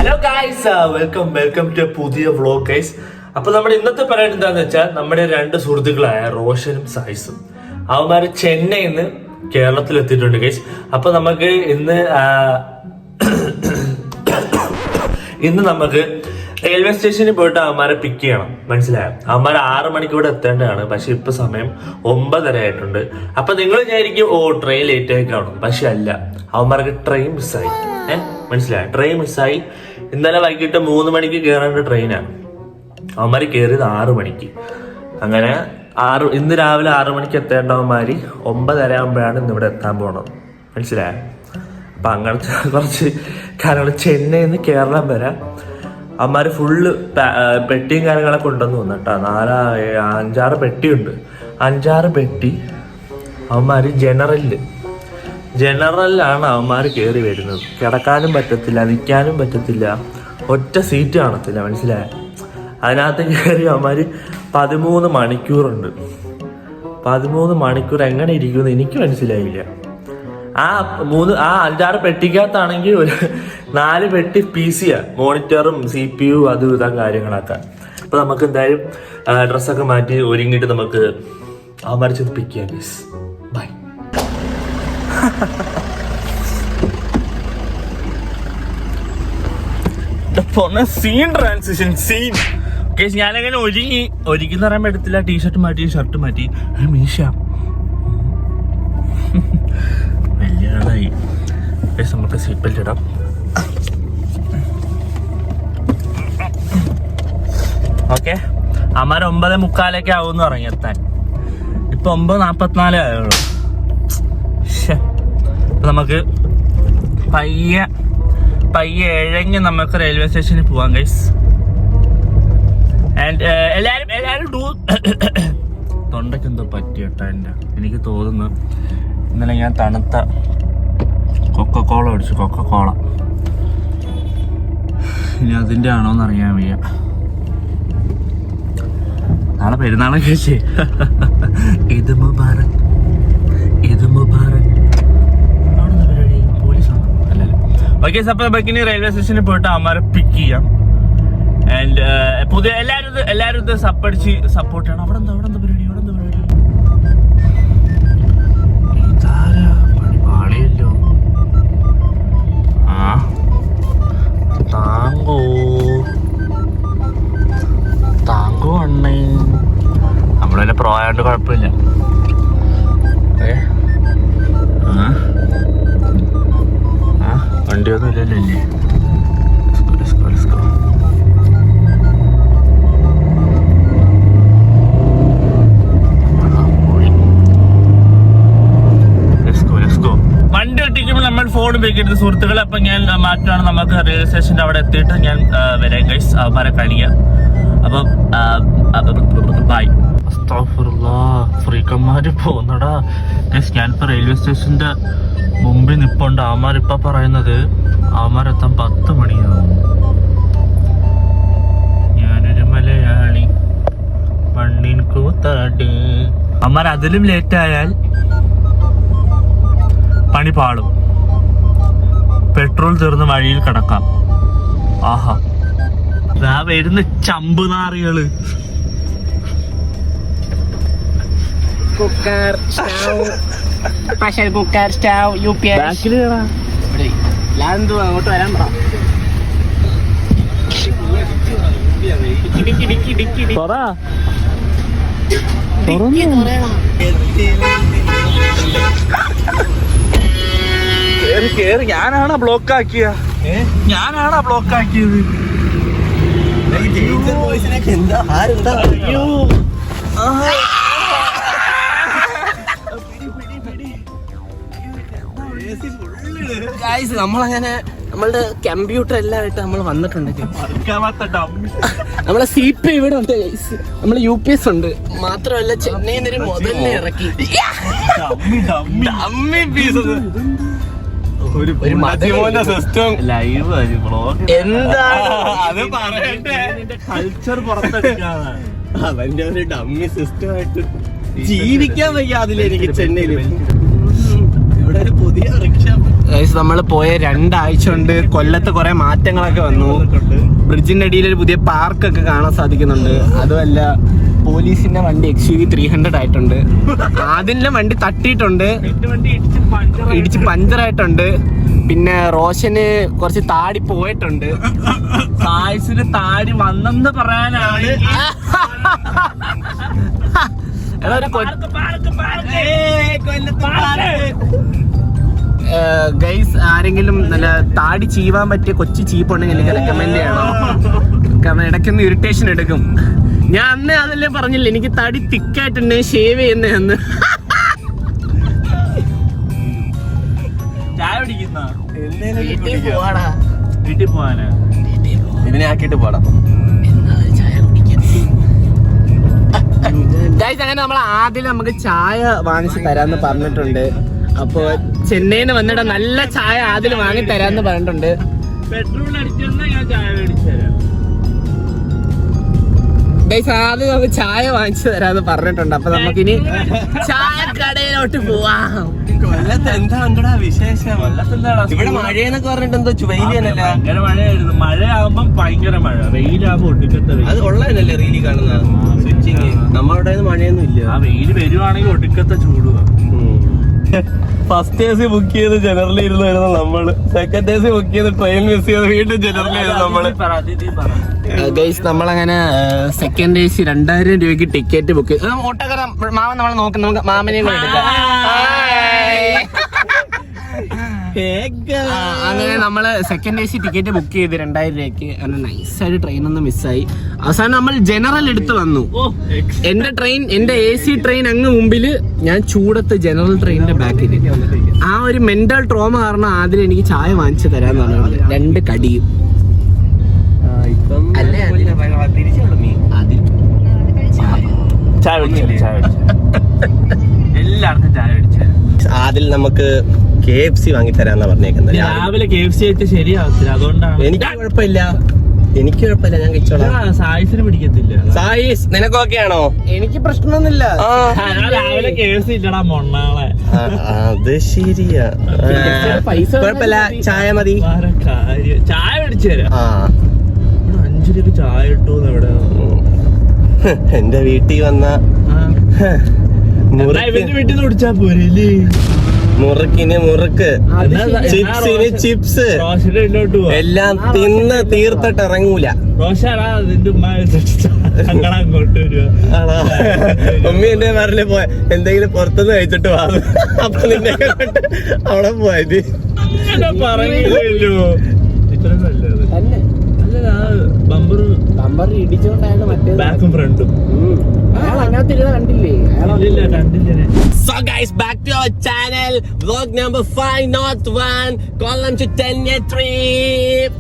Hello guys, welcome to പുതിയ vlog guys. അപ്പൊ നമ്മുടെ ഇന്നത്തെ പരിപാടി എന്താന്ന് വെച്ചാൽ നമ്മുടെ രണ്ട് സുഹൃത്തുക്കളായ റോഷനും സായിസും അവന്മാര് ചെന്നൈയിൽ നിന്ന് കേരളത്തിൽ എത്തിയിട്ടുണ്ട് ഗൈസ്. അപ്പൊ നമുക്ക് ഇന്ന് നമുക്ക് റെയിൽവേ സ്റ്റേഷനിൽ പോയിട്ട് അവന്മാരെ പിക്ക് ചെയ്യണം. മനസ്സിലായോ? അവന്മാർ 6 മണിക്ക് ഇവിടെ എത്തേണ്ടതാണ്. പക്ഷെ ഇപ്പൊ സമയം 9:30 ആയിട്ടുണ്ട്. അപ്പൊ നിങ്ങൾ വിചാരിക്കും ട്രെയിൻ ലേറ്റ് ആയി കാണും. പക്ഷെ അല്ല, അവന്മാർക്ക് ട്രെയിൻ മിസ്സായി. മനസ്സിലായോ? ട്രെയിൻ മിസ്സായി. ഇന്നലെ വൈകിട്ട് 3 മണിക്ക് കയറേണ്ട ട്രെയിനാണ്. അവന്മാര് കയറിയത് 6 മണിക്ക്. അങ്ങനെ ഇന്ന് രാവിലെ 6 മണിക്ക് എത്തേണ്ടവന്മാര് 9:30 ആകുമ്പോഴാണ് ഇന്നിവിടെ എത്താൻ പോണത്. മനസ്സിലായോ? അപ്പൊ അങ്ങനത്തെ കുറച്ച് കാര്യങ്ങൾ. ചെന്നൈയിൽ നിന്ന് കേരളം വരെ അവന്മാര് ഫുള്ള് പെട്ടിയും കാര്യങ്ങളൊക്കെ ഉണ്ടെന്ന് തോന്നുന്നു കേട്ടോ. 5-6 പെട്ടിയുണ്ട്. 5-6 പെട്ടി അവന്മാര് ജനറലിലാണ് അവന്മാർ കയറി വരുന്നത്. കിടക്കാനും പറ്റത്തില്ല, നിൽക്കാനും പറ്റത്തില്ല, ഒറ്റ സീറ്റ് കാണത്തില്ല. മനസ്സിലായ? അതിനകത്ത് കയറി അവന്മാര് 13 മണിക്കൂറുണ്ട്. 13 മണിക്കൂർ എങ്ങനെ ഇരിക്കുമെന്ന് എനിക്ക് മനസ്സിലായില്ല. ആ 5-6 പെട്ടിക്കകത്താണെങ്കിൽ ഒരു 4 പെട്ടി PC മോണിറ്ററും CPU അതും ഇതാ കാര്യങ്ങളൊക്കെ. അപ്പൊ നമുക്ക് എന്തായാലും ഡ്രസ്സൊക്കെ മാറ്റി ഒരുങ്ങിയിട്ട് നമുക്ക് അവന്മാരെ ചെന്ന് പിക്ക് ചെയ്യാം ഗൈസ്. ബൈ. ഞാനങ്ങനെ ഒരുങ്ങിന്ന് പറയാൻ പറ്റത്തില്ല. ടീഷർട്ട് മാറ്റി, ഷർട്ട് മാറ്റി, മീശ വലിയ ആളായി. നമുക്ക് സീറ്റ് ബെൽറ്റ് ഇടാം. ഓക്കെ, അമ്മാര് 9:45 ആവുമെന്ന് പറഞ്ഞു എത്താൻ. ഇപ്പൊ 9:44 ആയുള്ളൂ. നമുക്ക് പയ്യെ ഇഴഞ്ഞ് നമുക്ക് റെയിൽവേ സ്റ്റേഷനിൽ പോവാം ഗൈസ്. ആൻഡ് എല്ലാരും തൊണ്ടയ്ക്ക് എന്തോ പറ്റി കേട്ടോ. എനിക്ക് തോന്നുന്നു ഇന്നലെ ഞാൻ തണുത്ത കൊക്കക്കോള അടിച്ചു. കൊക്കക്കോള ഇനി അതിൻ്റെ ആണോന്ന് അറിയാൻ വയ്യ. നാളെ പെരുന്നാളെ കഴിച്ചേ. ഇത് മുബാറക്. ഓക്കെ, അപ്പൊ നമുക്കിനി റെയിൽവേ സ്റ്റേഷനിൽ പോയിട്ട് അവന്മാരെ പിക്ക് ചെയ്യാം. ആൻഡ് പുതിയ എല്ലാരും ഇത് സപ്പോർട്ട് ചെയ്യണം. അവിടെ എന്താ പരിപാടി? പാളിയല്ലോ. താങ്കോ അണ്ണേ. നമ്മളെല്ലാം പ്രോ ആയതുകൊണ്ട് കുഴപ്പമില്ല. വണ്ടിയൊന്നും ഇല്ലല്ലോ അല്ലേ? വണ്ടി ഒട്ടിക്കുമ്പോൾ നമ്മൾ ഫോൺ ഉപയോഗിക്കരുത് സുഹൃത്തുക്കളെ. അപ്പൊ ഞാൻ മാറ്റാണ്. നമുക്ക് റെയിൽവേ സ്റ്റേഷന്റെ അവിടെ എത്തിയിട്ട് ഞാൻ വരാം ഗൈസ്. അവന്മാരെ കളിയാം. അപ്പം ബൈ. ഫ്രീക്കന്മാര് പോന്നടാ ഗൈസ്. ഞാനിപ്പോ റെയിൽവേ സ്റ്റേഷന്റെ മുമ്പിൽ നിപ്പുണ്ട്. അവന്മാരിപ്പ പറയുന്നത് അവന്മാരെത്താൻ 10 മണിയാവും. ഞാനൊരു മലയാളി മണ്ണിൻ കൂത്താട്. അവന്മാർ അതിലും ലേറ്റ് ആയാൽ പണി പാളും. പെട്രോൾ തീർന്ന് വഴിയിൽ കിടക്കാം. ആഹാ, വരുന്ന ചമ്പ് നാറികള്. Cooker, stove, pressure cooker, stove, UPS. അങ്ങോട്ട് വരാൻ പറ. ഞാനാണോ ബ്ലോക്ക് ആക്കിയത്? അയ്യോ, നമ്മളങ്ങനെ നമ്മളുടെ കമ്പ്യൂട്ടർ എല്ലാമായിട്ട് നമ്മൾ വന്നിട്ടുണ്ട്. നമ്മളെ CP ഇവിടെ ഉണ്ട് ഗൈസ്. നമ്മള് UPS ഉണ്ട്. മാത്രമല്ല ചെന്നൈയിൽ നിന്ന് മുതലിനെ ഇറക്കി ഒരു സിസ്റ്റം ലൈവ് എന്താണ് കൾച്ചർ പുറത്തെടുക്കാണ്. അവന്റെ ഒരു ഡമ്മി സിസ്റ്റമായിട്ട് ജീവിക്കാൻ വയ്യ. അതിലെനിക്ക് ചെന്നൈയിൽ ഇവിടെ ഒരു പുതിയ റിക്ഷ നമ്മൾ പോയ 2 ആഴ്ച കൊണ്ട് കൊല്ലത്ത് കുറെ മാറ്റങ്ങളൊക്കെ വന്നു. ബ്രിഡ്ജിന്റെ അടിയിൽ ഒരു പുതിയ പാർക്കൊക്കെ കാണാൻ സാധിക്കുന്നുണ്ട്. അതുമല്ല പോലീസിന്റെ വണ്ടി XUV 300 ആയിട്ടുണ്ട്. അതിന്റെ വണ്ടി തട്ടിയിട്ടുണ്ട്, ഇടിച്ച് പഞ്ചറായിട്ടുണ്ട്. പിന്നെ റോഷന് കുറച്ച് താടി പോയിട്ടുണ്ട്. സായിസിന് താടി വന്നെന്ന് പറയാനാണ്. ഗൈസ്, ആരെങ്കിലും നല്ല താടി ചീവാൻ പറ്റിയ കൊച്ചു ചീപ്പുണ്ടെങ്കിൽ എനിക്ക് റെക്കമെൻഡ് ചെയ്യണം. കാരണം ഇടയ്ക്കൊന്ന് ഇറിറ്റേഷൻ എടുക്കും. ഞാൻ അന്നേ അതല്ലേ പറഞ്ഞില്ല, എനിക്ക് തടി തിക്കായിട്ടുണ്ട്, ഷേവ് ചെയ്യുന്നതെന്ന്. ചായ പിടിക്കുന്ന വീട്ടിൽ പോവാനാ, ഇതിനെ ആക്കിയിട്ട് പോടാം. ഗൈസ്, അങ്ങനെ നമ്മൾ ആദ്യം നമുക്ക് ചായ വാങ്ങിച്ച് തരാന്ന് പറഞ്ഞിട്ടുണ്ട്. അപ്പൊ ചെന്നൈന്ന് വന്നിട്ട് നല്ല ചായ ആദ്യം വാങ്ങി തരാന്ന് പറഞ്ഞിട്ടുണ്ട്. പെട്രോൾ അടിച്ചെന്നാ ഞാൻ ചായ മേടിച്ചു തരാം. ഗൈസ്, ആദ്യം നമുക്ക് ചായ വാങ്ങിച്ചു തരാന്ന് പറഞ്ഞിട്ടുണ്ട്. അപ്പൊ നമുക്കിനി ചായ കടയിലോട്ട് പോവാം. കൊല്ലത്ത് എന്താ ഉണ്ടടാ വിശേഷം? ഇവിടെ മഴയെന്നൊക്കെ പറഞ്ഞിട്ട് എന്തോ വെയിലല്ല. ഭയങ്കര മഴയായിരുന്നു. മഴയാകുമ്പോ ഭയങ്കര മഴ, വെയിലാകുമ്പോ ഒടുക്കത്തെ വെയിൽ. അത് ഉള്ളതല്ലേ റീലി കാണുന്ന സ്വിച്ചിങ്. നമ്മുടെ മഴയൊന്നും ഇല്ല. ആ വെയിൽ വരുവാണെങ്കിൽ ഒടുക്കത്തെ ചൂടുക. ഫസ്റ്റ് AC ബുക്ക് ചെയ്ത് ജനറലിൽ ഇരുന്ന് വരുന്ന നമ്മള്, സെക്കൻഡ് AC ബുക്ക് ചെയ്ത് ട്രെയിൻ മിസ് ചെയ്ത് വീണ്ടും ജനറലിൽ വരുന്ന നമ്മള്. ഗൈസ്, നമ്മളങ്ങനെ സെക്കൻഡ് AC 2000 രൂപയ്ക്ക് ടിക്കറ്റ് ബുക്ക് ചെയ്തു. ഓട്ടോക്കാരൻ മാമൻ നമ്മളെ നോക്കാം, നമുക്ക് മാമനെയും കൂടെ എടുക്കാം. അങ്ങനെ നമ്മള് സെക്കൻഡ് AC ടിക്കറ്റ് ബുക്ക് ചെയ്ത് 2000 രൂപയ്ക്ക്. അങ്ങനെ നൈസായിട്ട് ട്രെയിൻ ഒന്ന് മിസ്സായി. അവസാനം നമ്മൾ ജനറൽ എടുത്ത് വന്നു. എന്റെ AC ട്രെയിൻ അങ്ങ് മുമ്പില്, ഞാൻ ചൂടത്ത് ജനറൽ ട്രെയിനിന്റെ ബാക്കിൽ. ആ ഒരു മെന്റൽ ട്രോമ കാരണം ആദ്യം എനിക്ക് ചായ വാങ്ങിച്ചു തരാന്ന് പറഞ്ഞത് 2 കടിയും. ചായ എല്ലാവർക്കും ചായ മേടിച്ചു. അതിൽ നമുക്ക് KFC വാങ്ങി തരാന്നാ പറഞ്ഞേക്കുന്നത്. രാവിലെ KFC ആയിട്ട് ശരിയാവത്തില്ല, അതുകൊണ്ടാണ്. എനിക്ക് കുഴപ്പമില്ല, ഞാൻ കഴിച്ചോളാം. സായിസിന് പിടിക്കത്തില്ല. സായിസ്, നിനക്ക് ഓക്കെ ആണോ? എനിക്ക് പ്രശ്നമൊന്നുമില്ല. രാവിലെ KFC ഇല്ലടാ മൊണ്ണാളെ. അത് ശരിയാ, പൈസ കുഴപ്പമില്ല, ചായ മതി. ചായ മേടിച്ചു തരാം. 5 രൂപ ചായ കിട്ടൂന്ന് ഇവിടെ. എന്റെ വീട്ടിൽ വന്ന ഇവന്റെ വീട്ടിൽ നിന്ന് കുടിച്ചാ പോരല്ലേ? മുറുക്കിന് മുറുക്ക്, ചിപ്സിന് ചിപ്സ്, എല്ലാം തിന്ന് തീർത്തിട്ട് ഇറങ്ങൂല. അങ്ങോട്ട് വരുവാ. മമ്മി എന്നെ പറഞ്ഞ പോയ എന്തെങ്കിലും പുറത്തുനിന്ന് കഴിച്ചിട്ട് വാ, അപ്പൊ നിന്നെ കണ്ടിട്ട് അവിടെ പോയത്. പറയില്ലല്ലോ. ഇത്ര നല്ലത് ബമ്പർ ഇടിച്ചോണ്ടാണ് മറ്റേ ബാക്കും ഫ്രണ്ടും. കണ്ടില്ലേ? So guys, back to our channel, vlog number 5, not 1, Kollam to Chennai trip.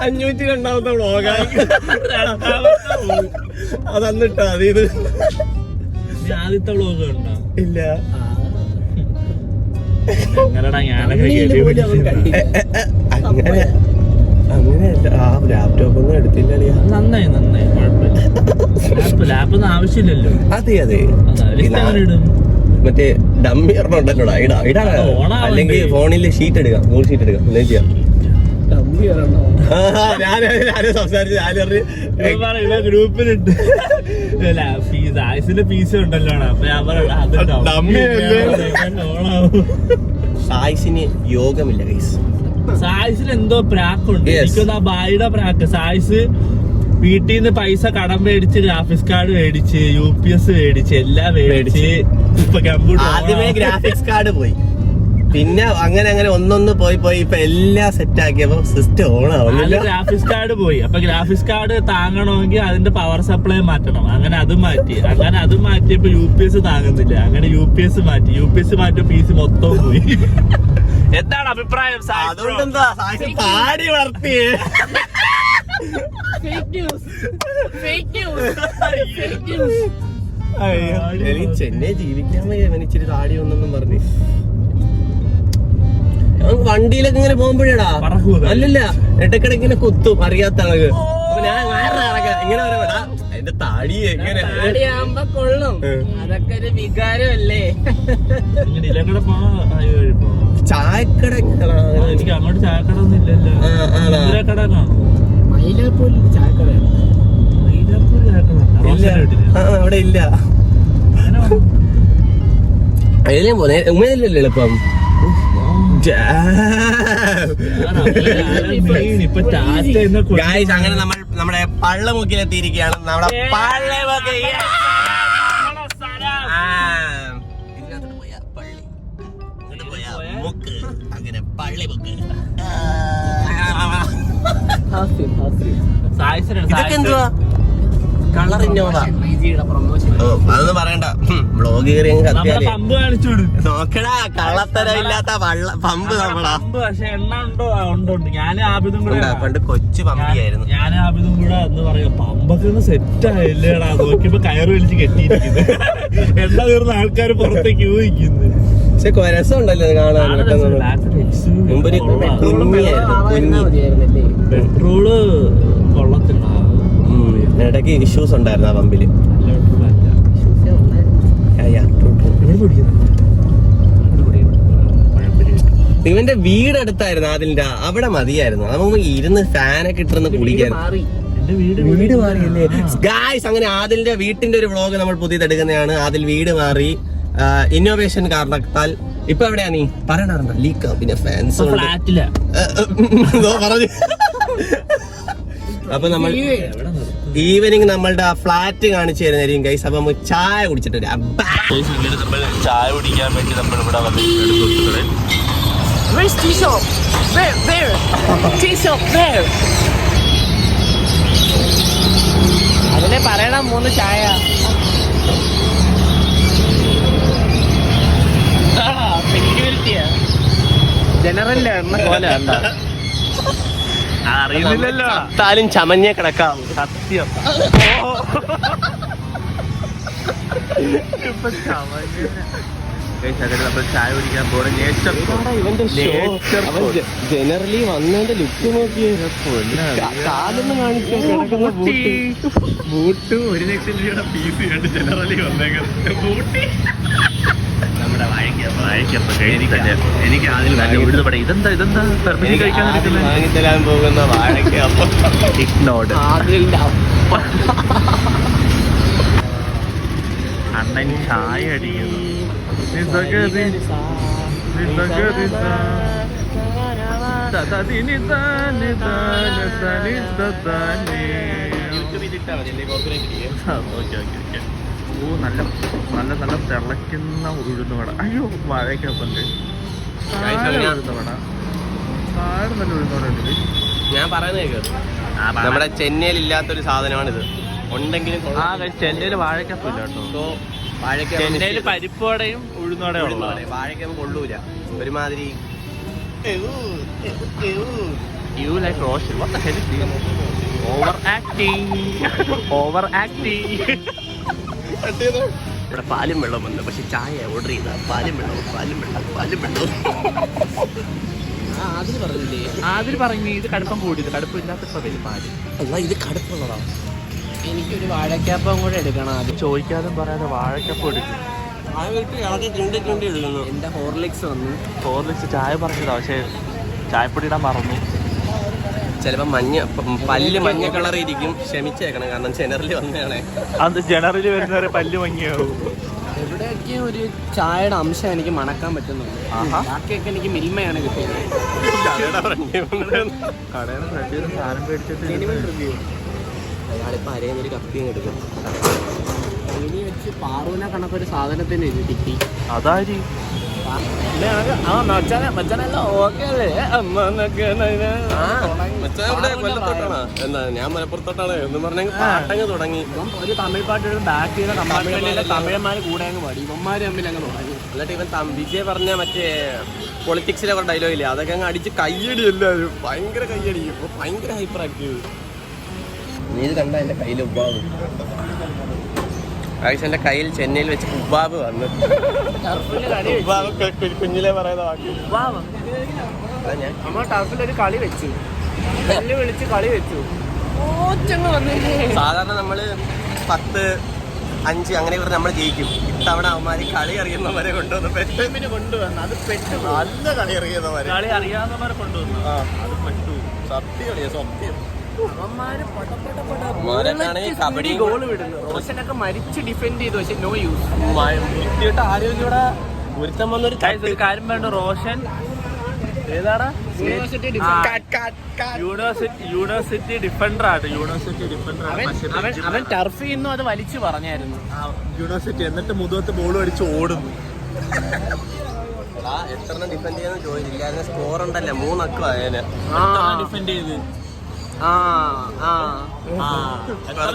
502ാമത്തെ വ്ളോഗാണ്. അതന്നിട്ടോ ഇത് ആദ്യത്തെ വ്ളോഗ് ഉണ്ടോ? ഇല്ല. അങ്ങനെയല്ല, ആ ലാപ്ടോപ്പ് ഒന്നും എടുത്തില്ല. നന്നായി കുഴപ്പമില്ല. ലാപ്പൊന്നും ആവശ്യമില്ലല്ലോ. അതെ ഇടും. മറ്റേ ഡമ്മി ഒരെണ്ണം ഉണ്ടല്ലോടാ, ഇടാ. അല്ലെങ്കിൽ ഫോണിൽ ഷീറ്റ് എടുക്കാം, ഗൂഗിൾ ഷീറ്റ് എടുക്കാം, എന്തെങ്കിലും ചെയ്യാം. ഞാനും സംസാരിച്ചു. ഗ്രൂപ്പിലിട്ട് പീസ് ഉണ്ടല്ലോ. അപ്പൊ ഞാൻ സായിസിന് യോഗമില്ല ഗൈസ്. സായിസിന് എന്തോ പ്രാക്കുണ്ട്. എനിക്കൊന്ന് ആ ബായിയുടെ പ്രാക്ക്. സായിസ് വീട്ടിൽ നിന്ന് പൈസ കടം മേടിച്ച്, ഗ്രാഫിക്സ് കാർഡ് മേടിച്ച്, UPS മേടിച്ച്, എല്ലാം മേടിച്ച്, ഇപ്പൊ കമ്പ്യൂട്ടർ. ആദ്യമേ ഗ്രാഫിക്സ് കാർഡ് പോയി, പിന്നെ അങ്ങനെ ഒന്നൊന്ന് പോയി ഇപ്പൊ എല്ലാം സെറ്റ് ആക്കിയപ്പോ സിസ്റ്റം ഓൺ ആവുന്നില്ല. ഗ്രാഫിക്സ് കാർഡ് പോയി. അപ്പൊ ഗ്രാഫിക്സ് കാർഡ് താങ്ങണമെങ്കിൽ അതിന്റെ പവർ സപ്ലൈ മാറ്റണം. അങ്ങനെ അത് മാറ്റിയപ്പോ UPS താങ്ങുന്നില്ല. അങ്ങനെ UPS മാറ്റിയ PC മൊത്തവും പോയി. എന്താണ് അഭിപ്രായം? അതുകൊണ്ടെന്താ താടി വളർത്തിയേ? ചെന്നൈ ജീവിക്കാൻ ഇച്ചിരി താടി ഒന്നെന്നും പറഞ്ഞു. വണ്ടിയിലൊക്കെ ഇങ്ങനെ പോകുമ്പോഴേടാ, അല്ലല്ല ഇടക്കിടക്ക് ഇങ്ങനെ കുത്തും അറിയാത്ത ആളുകൾ. ഞാൻ ഇങ്ങനെ പറയാ, അതിന്റെ താടി എങ്ങനെ താടിയാകുമ്പോ കൊള്ളും, അതൊക്കെ ഒരു വികാരമല്ലേ. ചായക്കട എനിക്ക് അങ്ങോട്ട് ചായക്കട ഒന്നും ഇല്ലല്ലോ. കട കാണും. മൈലാപ്പൂരിൽ ചായക്കട അവിടെ ഇല്ല. അതിലേം പോന്നെ ഉമ്മയില്ലല്ലോ എളുപ്പം. അങ്ങനെ നമ്മൾ നമ്മുടെ പള്ളമുക്കിലെത്തിയിരിക്കുകയാണ്. നമ്മുടെ പള്ളമുക്ക് ഇതിനകത്തോട്ട് പോയാ പള്ളി, ഇങ്ങോട്ട് പോയാ മുക്ക്, അങ്ങനെ പള്ളിമുക്ക്. ഇതൊക്കെ എന്തുവാ? Colour Innova. അതൊന്നും പറയണ്ട, ബ്ലോഗ് കയറി നോക്കടാ. കള്ളത്തരം ഇല്ലാത്ത പമ്പ് നമ്മളാ. പക്ഷെ എണ്ണ ഉണ്ടോ? ഉണ്ട്. ഞാനും ആബിദും കൂടെ പണ്ട് കൊച്ചു പമ്പിയായിരുന്നു. ഞാനും ആബിദും കൂടെ എന്ന് പറയാ പമ്പൊക്കെ ഒന്ന് സെറ്റ് ആയില്ലേടാ. നോക്കിയപ്പോ കയറ് വലിച്ച് കെട്ടിയിരിക്കുന്നു. എണ്ണ തീർന്ന ആൾക്കാർ പുറത്തേക്ക് ഊഹിക്കുന്നു. പക്ഷെ രസമുണ്ടല്ലോ കാണാൻ. പെട്രോള് കൊള്ളത്തില്ല. ഇടയ്ക്ക് ഇഷ്യൂസ് ഉണ്ടായിരുന്നു ആ പമ്പില്. ഇവന്റെ വീട് അടുത്തായിരുന്നു അതിന്റെ, അവിടെ മതിയായിരുന്നു. നമുക്ക് ഇരുന്ന് ഫാനൊക്കെ ഇട്ടിരുന്ന് കുളിക്കായിരുന്നു. വീട് മാറിയല്ലേ ഗായ്സ്? അങ്ങനെ ആദിലിന്റെ വീട്ടിന്റെ ഒരു വ്ളോഗ് നമ്മൾ പുതിയതെടുക്കുന്നതാണ്. ആദിൽ വീട് മാറി ഇന്നോവേഷൻ കാരണത്താൽ. ഇപ്പൊ എവിടെയാ നീ പറയണ? ലീക്ക്. പിന്നെ ഫാൻസ് പറഞ്ഞു. അപ്പൊ നമ്മൾ ഈവനിങ് നമ്മളുടെ ഫ്ലാറ്റ് കാണിച്ചു തരുന്നതായിരിക്കും ഗൈസ്. അപ്പൊ നമുക്ക് ചായ കുടിച്ചിട്ട് വരാം. നമ്മൾ ചായ കുടിക്കാൻ വേണ്ടി നമ്മൾ ഇവിടെ അതിനെ പറയണം 3 ചായ. ജനറലിന്റെ എണ്ണ പോലെ അല്ല. അറിയുന്നില്ലല്ലോ. താലും ചമഞ്ഞേ കിടക്കാം. സത്യം. നമ്മൾ ചായ കുടിക്കാൻ പോണ ജനറലി വന്നതിന്റെ ലുക്ക് നോക്കിയേ. കാലൊന്നും കാണിക്കാൻ കിടക്കുന്ന ബൂട്ട് 1 ലക്ഷം രൂപയുടെ പീസ് കണ്ട് ജനറലി വന്നേക്കുന്നത് ബൂട്ടി. നമ്മുടെ എനിക്ക് അതിൽ നല്ല ഉഴുതുപട. ഇതെന്താ പെർമിഷൻ കഴിക്കാൻ വാങ്ങിത്തരാൻ പോകുന്ന വാഴയ്ക്കപ്പം. ഇഗ്നോർഡ്. അണ്ണൻ ചായ അടിക്കുന്നു. നല്ല നല്ല നല്ല തിളയ്ക്കുന്ന ഉഴുന്നുവട. അയ്യോ വാഴയ്ക്കപ്പുണ്ട്. ഉഴുന്നുവട താഴെ നല്ല ഉഴുന്നുവട ഉണ്ട്. ഞാൻ പറയുന്നത് നമ്മുടെ ചെന്നൈയിൽ ഇല്ലാത്തൊരു സാധനമാണിത്. ഉണ്ടെങ്കിലും ചെന്നൈയിൽ വാഴയ്ക്കപ്പില്ല കേട്ടോ. ചെന്നൈയിൽ പരിപ്പോടയും ഉഴുന്നോടയും ഉള്ള വാഴയ്ക്കപ്പം കൊള്ളൂല. ഒരുമാതിരി You like Roshan? What the hell is this? Overacting. ഇവിടെ പാലും വെള്ളം വന്നു. പക്ഷെ ചായ ഓർഡർ ചെയ്ത പാലും വെള്ളവും. ആദ്യം പറഞ്ഞു ഇത് കടുപ്പം കൂടിയത്. കടുപ്പില്ലാത്ത പാല്. അല്ല ഇത് കടുപ്പുള്ളതാ. എനിക്കൊരു വാഴക്കാപ്പം കൂടെ എടുക്കണം. അത് ചോദിക്കാതെ പറയാതെ വാഴക്കപ്പം എടുക്കും. എന്റെ ഹോർലിക്സ് വന്നു. ഹോർലിക്സ് ചായ പറഞ്ഞതാ. പക്ഷെ ചായപ്പൊടി ഇടാൻ മറന്നു. ചിലപ്പോ പല്ല് മഞ്ഞ കളർ ഇരിക്കും. ക്ഷമിച്ചേക്കണം, കാരണം ജനറലി വന്നതാണ്. അത് ജനറലി വരുന്നവരെ പല്ല് മങ്ങിയാവും. എവിടെയൊക്കെ ഒരു ചായയുടെ അംശം എനിക്ക് മണക്കാൻ പറ്റുന്നുണ്ട്. ബാക്കിയൊക്കെ എനിക്ക് മിൽമയാണ് കിട്ടിയത്. കടയുടെ ഫ്രണ്ടിൽ സാധനം മേടിച്ചിട്ട് അയാളിപ്പോ അരയുന്നൊരു കപ്പിയും എടുക്കും. ഇനി വെച്ച് പാറൂനെ കണക്കൊരു സാധനത്തിന് കിട്ടി. അതാരി ഞാൻ മലപ്പുറത്തോട്ടാണ് എന്ന് പറഞ്ഞെങ്കിൽ പാട്ടങ്ങ് തുടങ്ങി. ഒരു തമിഴ് പാട്ട് ബാക്ക് ചെയ്ത തമിഴന്മാര് കൂടെ അങ്ങ് പാടി. ഇവന്മാര് തമ്മിൽ അങ്ങ് തുടങ്ങി. എന്നിട്ട് ഇവൻ വിജയ് പറഞ്ഞ മറ്റേ പൊളിറ്റിക്സിലെ കുറെ ഡയലോഗ് ഇല്ലേ, അതൊക്കെ അങ്ങ് അടിച്ച് കയ്യടി. എല്ലാവരും ഭയങ്കര കയ്യടി. ഇപ്പൊ ഭയങ്കര ഹൈപ്പർ ആക്കിയത്. നീ ഇത് കണ്ട എന്റെ കയ്യിൽ ഉബ്ബാബ്. എന്റെ കയ്യിൽ ചെന്നൈയിൽ വെച്ച് ഉബ്ബാബ് വന്നു. കുഞ്ഞിലെ പറയുന്ന വാക്ക്. നമ്മൾ ടർഫിലൊരു കളി വെച്ചു, വിളിച്ച് കളി വെച്ചു. സാധാരണ നമ്മള് 10-5 അങ്ങനെ പറഞ്ഞ് നമ്മൾ ജയിക്കും. ഇത്തവണ അവന്മാര് കളി അറിയുന്നവരെ കൊണ്ടുവന്ന് കൊണ്ടുവന്നു. അത് പെട്ടു നല്ല കളി അറിയുന്നവരെ, കളി അറിയാവുന്നവരെ കൊണ്ടുവന്നു. അത് പെട്ടു. സത്യം കബഡി ഗോൾ വിടുന്നു. റോഷനൊക്കെ മരിച്ച് ഡിഫെൻഡ് ചെയ്തു, പക്ഷെ നോ യൂസ്. വൃത്തിയായിട്ട് ആരോഗ്യോടെ ഒരുത്തം വന്നൊരു ഒരു കാര്യം വേണ്ട, റോഷൻ ഏതാടാ യൂണിവേഴ്സിറ്റി ഡിഫൻഡർ ആണ്. അവൻ ടർഫിൽ നിന്നും അത് വലിച്ചു പറഞ്ഞായിരുന്നു. യൂണിവേഴ്സിറ്റി എന്നിട്ട് മുതുകത്ത് ബോൾ അടിച്ച് ഓടുന്നു. എത്ര ഡിഫെൻഡ് ചെയ്യാന്ന് ചോദിച്ചില്ലായിരുന്നു. സ്കോർ ഉണ്ടല്ലേ 3 അക്കം ആയേനെ. ഡിഫെൻഡ് ചെയ്ത്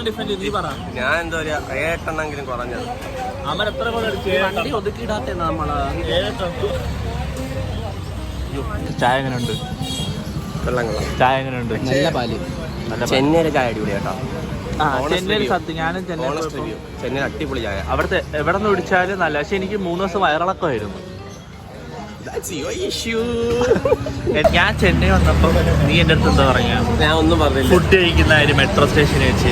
ഡിഫെൻഡ് ചെയ്ത് നീ പറ. ഞാൻ എന്താ പറയാ 7 എണ്ണെങ്കിലും കുറഞ്ഞത്. അവൻ എത്ര ഗോൾ അടിച്ചു? വണ്ടി ഒതുക്കിയിടാത്ത നമ്മള്. ചായ എങ്ങനെയുണ്ട്? ചായ എങ്ങനെയുണ്ട്? നല്ല പാല്. ചെന്നൈയിലെ ചായ അടിപൊളി കേട്ടോ. ചെന്നൈയിൽ സത്യം ഞാനും ചെന്നൈയിൽ അടിപൊളി ചായ. അവിടുത്തെ എവിടെ നിന്ന് പിടിച്ചാലും നല്ല. പക്ഷെ എനിക്ക് 3 ദിവസം വയറിളക്കമായിരുന്നു. ഞാൻ ചെന്നൈ വന്നപ്പോ നീ എന്റെ അടുത്ത് എന്താ പറഞ്ഞ? ഞാൻ ഒന്നും പറഞ്ഞില്ല. ഫുഡ് കഴിക്കുന്ന കാര്യം മെട്രോ സ്റ്റേഷനിൽ വെച്ച്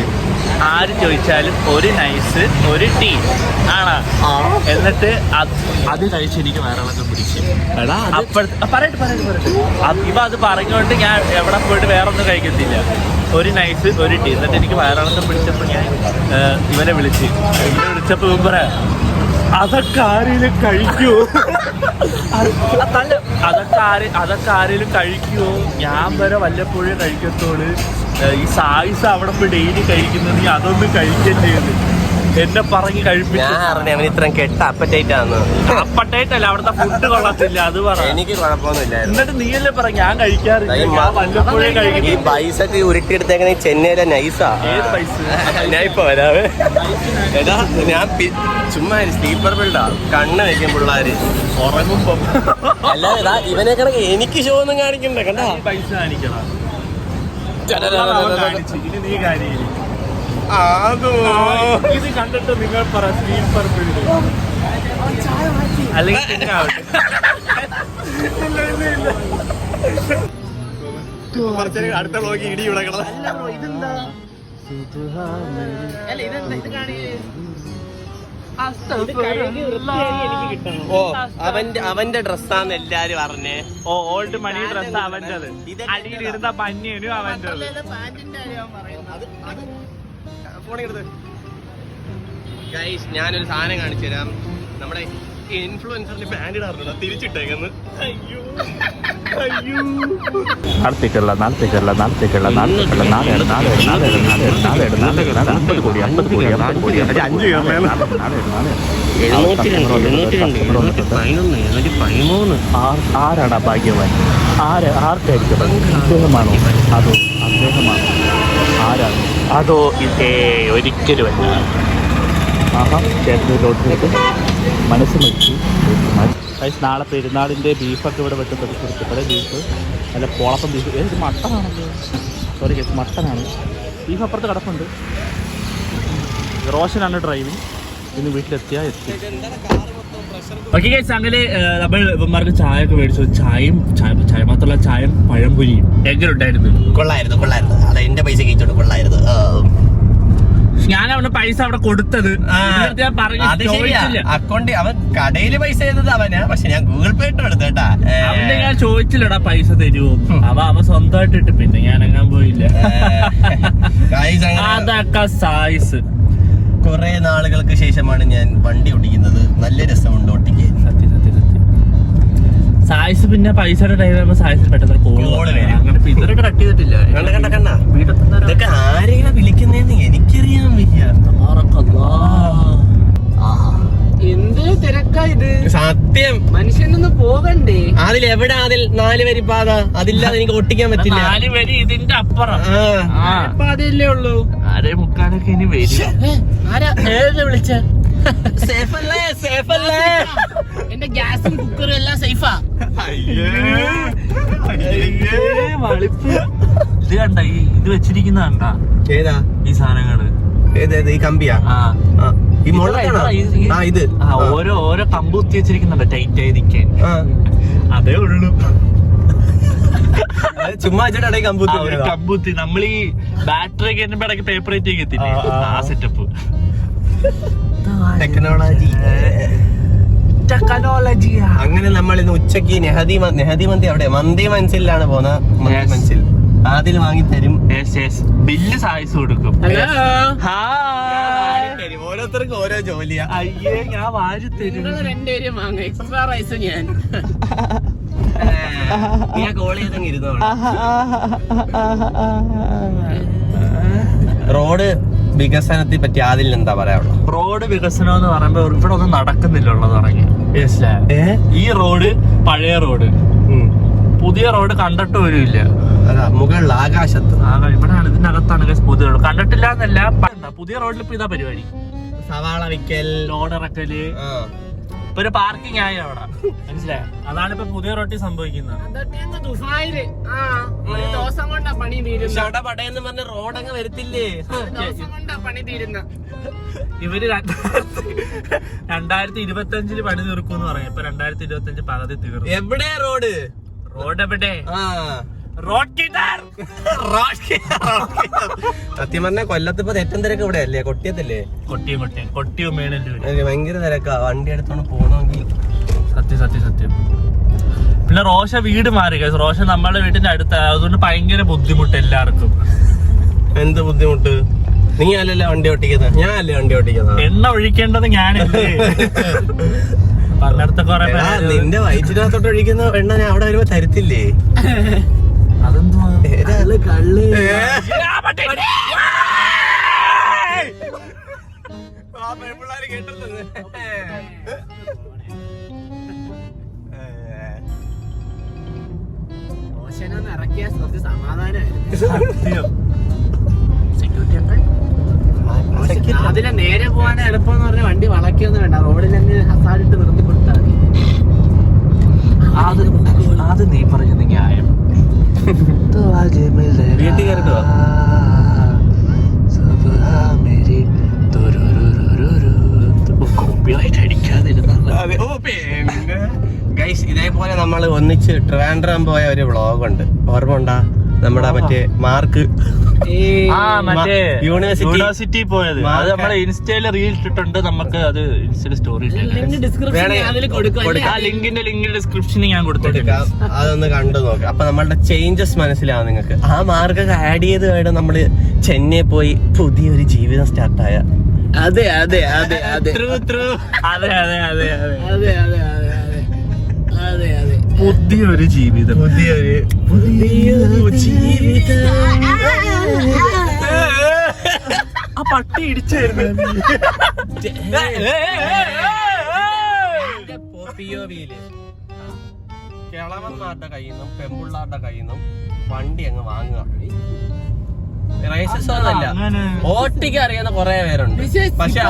ആര് ചോദിച്ചാലും ഒരു നൈസ് ഒരു ടീ ആണോ? എന്നിട്ട് അത് കഴിച്ച് എനിക്ക് വയറിളക്കം പിടിച്ചു. പറയട്ടെ ഇവ അത് പറഞ്ഞുകൊണ്ട് ഞാൻ എവിടെ പോയിട്ട് വേറെ ഒന്നും കഴിക്കത്തില്ല. ഒരു നൈസ് ഒരു ടീ. എന്നിട്ട് എനിക്ക് വയറിളക്കം പിടിച്ചപ്പോൾ ഞാൻ ഇവനെ വിളിച്ചപ്പോൾ ഇവൻ പറയാം അതൊക്കെ ആരെങ്കിലും കഴിക്കുമോ? അതൊക്കെ ആരെങ്കിലും കഴിക്കുമോ? ഞാൻ വരെ വല്ലപ്പോഴും കഴിക്കത്തോള്. ഈ സായിസ് അവിടെ പോയി ഡെയിലി കഴിക്കുന്നത് നീ അതൊന്നും കഴിക്കല്ലേന്ന് എന്നെ പറഞ്ഞ് കഴിപ്പിച്ചു. ഇത്രയും കെട്ട അപ്പറ്റൈറ്റ് ആണ്. അപ്പറ്റൈറ്റ് അല്ല, അവിടുത്തെ ഫുഡ് കൊള്ളത്തില്ല. അത് പറ. എനിക്ക് കുഴപ്പമൊന്നുമില്ല. എന്നിട്ട് നീയല്ലേ പറ ഞാൻ കഴിക്കാറില്ല, ഞാൻ വല്ലപ്പോഴേ കഴിക്കും. ഈ പൈസക്ക് ഉരുട്ടിയെടുത്തേക്കുന്ന ചെന്നൈയിലെ നൈസാ. ഏത് പൈസ? ഞാൻ ഇപ്പൊ വരാവേ. ഏതാ ഞാൻ ചുമ്മാ സ്ലീപ്പർ ബിൽഡാ. കണ്ണ് വെക്കും പിള്ളേര് ഉറങ്ങുമ്പോ. അല്ലാതെ ഇവനെ കിടക്ക് എനിക്ക് ഷോ ഒന്നും കാണിക്കണ്ടേ. കണ്ടാ പൈസ കാണിക്കണം. ഇനി നീ കാര്യം ഇത് കണ്ടിട്ട് നിങ്ങൾ പറ സ്ലീപ്പർ ബിൽഡ് അല്ലെങ്കിൽ അടുത്ത ബ്ലോഗ് ഇടി വിടക്കണം. അവന്റെ ഡ്രസ്സാന്ന് എല്ലാരും പറഞ്ഞേ. ഓൾഡ് മണി ഡ്രസ് അവൻ്റെ. അടിയിലിരുന്ന പഞ്ഞനും അവൻ്റെ. ഗൈസ് ഞാനൊരു സാധനം കാണിച്ചു തരാം. നമ്മുടെ ഇൻഫ്ലുവൻസറിന്റെ പാന്റ് ഇടാറുണ്ട്, തിരിച്ചിട്ടേക്കെന്ന്. അയ്യോ നടത്തിക്കല്ല അഞ്ച് ആരാടാ ഭാഗ്യവാൻ? ആർക്കായിരിക്കും? ഇദ്ദേഹമാണോ അതോ അദ്ദേഹമാണോ? ആരാണ്? അതോ ഒരിക്കലുമല്ല. ചേട്ടൻ ലോട്ടിലേക്ക് മനസ്സ് മരിച്ചു. നാളെ പെരുന്നാളിൻ്റെ ബീഫൊക്കെ ഇവിടെ വെട്ടുന്നത്. ബീഫ് നല്ല പോളപ്പം ബീഫ്. ഏത് മട്ടനാണല്ലോ? സോറി കേസ്, മട്ടനാണ്. ബീഫ് അപ്പുറത്ത് കിടപ്പുണ്ട്. റോഷനാണ് ഡ്രൈവിംഗ്. ഇന്ന് വീട്ടിലെത്തിയാൽ എത്തി. ഓക്കെ ഗൈസ്, അങ്ങനെ നമ്മൾ ഇവന്മാർക്ക് ചായ ഒക്കെ മേടിച്ചു. ചായ മാത്രമല്ല, ചായയും പഴംപൊരിയും എങ്ങനെ ഉണ്ടായിരുന്നു? കൊള്ളായിരുന്നു. അതെ, എന്റെ പൈസ കഴിച്ചോണ്ട് കൊള്ളായിരുന്നു. ഞാൻ അവിടെ പൈസ അവിടെ കൊടുത്തത് അക്കൗണ്ട് അവൻ കടയില് പൈസ ചെയ്തത് അവനാ. പക്ഷെ ഞാൻ ഗൂഗിൾ പേ ഇട്ട് എടുത്തേട്ടാ. അവന്റെ ഞാൻ ചോദിച്ചില്ലടാ പൈസ തരുമോ. അവൻ സ്വന്തമായിട്ട് ഇട്ട്, പിന്നെ ഞാൻ അങ്ങാൻ പോയില്ല. അതൊക്കെ സായിസ്. കുറെ നാളുകൾക്ക് ശേഷമാണ് ഞാൻ വണ്ടി ഓടിക്കുന്നത്. നല്ല രസമുണ്ട് ഓട്ടിക്കാൻ. സത്യം. സായിസ് പിന്നെ പൈസയുടെ ടൈം ആകുമ്പോൾ സായിസിന് പെട്ടെന്ന് കോള് അങ്ങനെ ഇതുവരെ കട്ട് ചെയ്തിട്ടില്ല. കണ്ട ഇതൊക്കെ ആരെങ്കിലും വിളിക്കുന്നതെന്ന് എനിക്കറിയാൻ വയ്യ. എന്ത് തിരക്കാ ഇത് സത്യം. മനുഷ്യനൊന്ന് പോകണ്ടേ? അതിലെവിടെ 4 വരി പാത? അതില്ലാതെ എനിക്ക് ഒട്ടിക്കാൻ പറ്റില്ല. 4 വരി ഇതിന്റെ അപ്പുറം അതല്ലേ ഉള്ളൂ. 6:45 ഇനി വരും. വിളിച്ച സേഫല്ലേ? എന്റെ ഗ്യാസും കുക്കറും എല്ലാം സേഫാ. ഇത് കണ്ട, ഇത് വെച്ചിരിക്കുന്ന കണ്ടാ? ഏതാ ഈ സാധനങ്ങള്? ഈ കമ്പിയാ? ഈ ഇത് ഓരോ കമ്പ് കുത്തി വെച്ചിരിക്കുന്നുണ്ട് ടൈറ്റ് ആയി നിൽക്കാൻ. അതേ ഉള്ളൂ. ചുമ്മാ ഇടയ്ക്ക് ഒരു കമ്പൂത്തി നമ്മൾ ഈ ബാറ്ററി ഒക്കെ ഇടയ്ക്ക് പേപ്പർ ആയിട്ട് എത്തില്ലേ ആ സെറ്റപ്പ്. ടെക്നോളജി. അങ്ങനെ നമ്മൾ ഇന്ന് ഉച്ചക്ക് നെഹദി മന്തി അവിടെ മന്തി മനസ്സിലാണ് പോകുന്ന മനസ്സിൽ അതിൽ വാങ്ങി തരും. ബില്ല് സായിസ് കൊടുക്കും. ഓരോരുത്തർക്കും ഓരോ ജോലിയാ. അയ്യേ ഞാൻ വാരി തരും. രണ്ടുപേരും വാങ്ങും. എക്സ്ട്രാ റൈസ് ഞാൻ കോൾ ചെയ്തങ്ങ് ഇരുന്നോളാം. റോഡ് വികസനത്തെ പറ്റി അതിൽ എന്താ പറയാനുള്ളത്? റോഡ് വികസനം എന്ന് പറയുമ്പോ ഇവിടെ ഒന്നും നടക്കുന്നില്ലുള്ളത് തുടങ്ങി. ഈ റോഡ് പഴയ റോഡ്, പുതിയ റോഡ് കണ്ടിട്ട് പോലും ഇല്ല. മുകളിൽ ആകാശത്ത് ഇവിടെയാണ് ഇതിനകത്താണ് പുതിയ റോഡ്. കണ്ടിട്ടില്ല എന്നല്ല, പുതിയ റോഡിൽ ഇപ്പൊ ഇതാ പരിപാടി. സവാള വിക്കൽ, ലോഡ് ഇറക്കല്, ഇപ്പൊ ഒരു പാർക്കിംഗ് ആയി അവിടെ. മനസ്സിലായോ? അതാണ് ഇപ്പൊ പുതിയ റോഡിൽ സംഭവിക്കുന്നത്. പടയെന്ന് പറഞ്ഞ റോഡങ്ങ് വരത്തില്ലേ? ഇവര് 2025 പണി തീർക്കും പറയും. ഇപ്പൊ 2025 പകുതി തീർന്നു. എവിടെ റോഡ്? റോഡ് എവിടെ? സത്യം പറഞ്ഞ കൊല്ലത്ത് ഇപ്പൊ തെറ്റം തിരക്ക് ഇവിടെ അല്ലേ? കൊട്ടിയത്തല്ലേ? കൊട്ടിയും മേണല്ലൂര് ഭയങ്കര തിരക്കാ. വണ്ടി എടുത്തോണ്ട് പോണമെങ്കിൽ സത്യം. പിന്നെ റോഷ വീട് മാറി. റോഷ നമ്മുടെ വീടിന്റെ അടുത്ത, അതുകൊണ്ട് ഭയങ്കര ബുദ്ധിമുട്ട് എല്ലാവർക്കും. എന്ത് ബുദ്ധിമുട്ട്? നീ അല്ലല്ലോ വണ്ടി ഓട്ടിക്കുന്നത്, ഞാൻ അല്ലേ വണ്ടി ഓട്ടിക്കുന്നത്. എണ്ണ ഒഴിക്കേണ്ടത് ഞാനല്ലേ? പലയിടത്തെ കുറെ നിന്റെ വയറ്റിനകത്തോട്ട് ഒഴിക്കുന്ന എണ്ണ ഞാൻ അവിടെ വരുമ്പോ തരത്തില്ലേ? അതെന്തുവാ? കള്ള്. ഇറക്കിയ കുറച്ച് സമാധാനമായിരുന്നു. അതിലെ നേരെ പോകാൻ എളുപ്പം പറഞ്ഞ വണ്ടി വളയ്ക്കൊന്നും വേണ്ട, റോഡിലങ്ങ് ഹസാഡിട്ട് നിർത്തി കൊടുത്താൽ അത് നീ പറയുന്ന ന്യായം. വീട്ടിൽ കയറിട്ട് വാ. ഗൈസ്, ഇതേപോലെ നമ്മൾ ഒന്നിച്ച് ട്രിവാൻഡ്രം പോയ ഒരു വ്ളോഗ് ഉണ്ട്, ഓർമ്മ ഉണ്ടാ? നമ്മുടെ മറ്റേ മാർക്ക് യൂണിവേഴ്സിറ്റി പോയത്. അത് നമ്മളെ ഇൻസ്റ്റയില് റീൽ ഇട്ടിട്ടുണ്ട്. നമുക്ക് അത് ഇൻസ്റ്റയില് സ്റ്റോറി ലിങ്കിന്റെ ഡിസ്ക്രിപ്ഷനിൽ ഞാൻ കൊടുത്തിട്ടുണ്ട്. അതൊന്ന് കണ്ടു നോക്കാം. അപ്പൊ നമ്മളുടെ ചേഞ്ചസ് മനസ്സിലാവും നിങ്ങൾക്ക്. ആ മാർക്കൊക്കെ ആഡ് ചെയ്ത് വേണം നമ്മള് ചെന്നൈ പോയി പുതിയൊരു ജീവിതം സ്റ്റാർട്ടായ. അതെ പുതിയൊരു ജീവിതം. ആ പട്ടി ഇടിച്ചായിരുന്നു. കിളവന്മാരുടെ കയ്യിൽ നിന്നും പെമ്പിള്ളാരുടെ കയ്യിൽ നിന്നും വണ്ടി അങ്ങ് വാങ്ങുക. റൈസസ് ഒന്നല്ല, ഓട്ടിക്ക് അറിയുന്ന കുറെ പേരുണ്ട്. പക്ഷെ